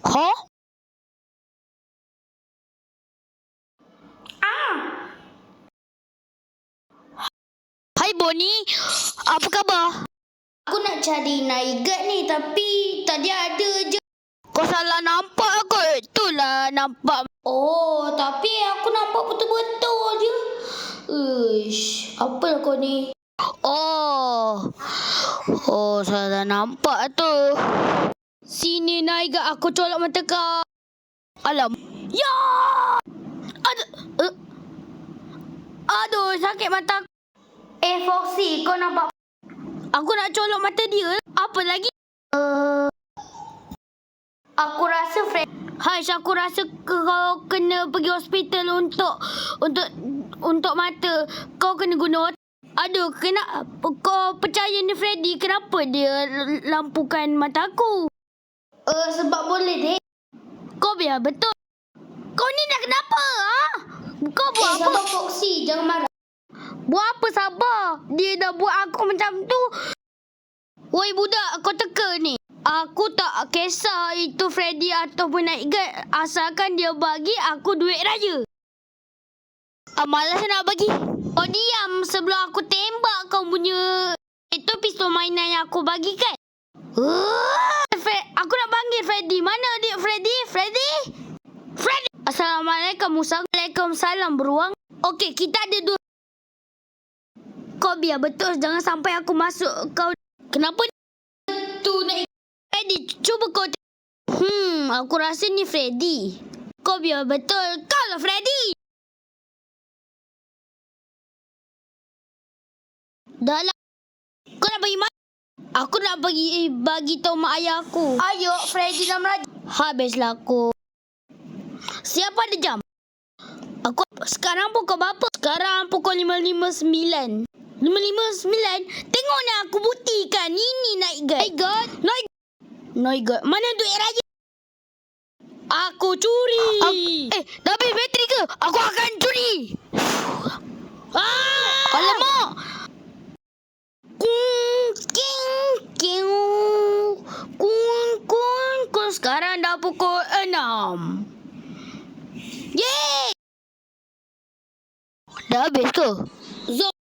Hah? Hai Bonnie, apa khabar? Aku nak cari Naigat ni tapi tadi ada je. Kau salah nampak kot. Itulah nampak. Oh, tapi aku nampak betul-betul je. Apa kau ni? Oh, salah nampak tu. Sini Naigat, aku colok mata kau. Alam. Ya! Aduh, sakit mata. Foxy, kau nampak? Aku nak colok mata dia. Apa lagi? Aku rasa Haish, aku rasa kau kena pergi hospital untuk mata. Kau kena guna otak. Aduh, kau percaya ni Freddy? Kenapa dia lampukan mata aku? sebab boleh, dek. Kau biar betul. Kau ni dah kenapa? Ha? Kau buat apa? Sabar, Foxy. Jangan marah. Buat apa sabar? Dia dah buat aku macam tu. Woi budak, kau teka ni. Aku tak kisah itu Freddy ataupun Nightguard, asalkan dia bagi aku duit raya. Malas nak bagi. Kau diam sebelum aku tembak kau punya itu pistol mainan yang aku bagikan. Aku nak panggil Freddy. Mana dia Freddy? Freddy? Assalamualaikum Musa. Waalaikumsalam beruang. Okey, kita ada dua. Kau biar betul, jangan sampai aku masuk kau. Kenapa tu nak Freddy? Cuba kau aku rasa ni Freddy. Kau biar betul. Kau lah Freddy. Dah lah. Kau nak bagi mana? Aku nak bagi tahu mak ayah aku. Ayo, Freddy dah merajuk. Habislah aku. Siapa ada jam? Sekarang pukul berapa? Sekarang pukul 5.59. 5.59? Tengok ni aku buktikan. Ini Nightguard. Nightguard. Mana duit raya? Aku curi. Tapi bateri ke? Aku akan curi. Alamak. Sekarang dah pukul 6. Yeay! Dah habis ke?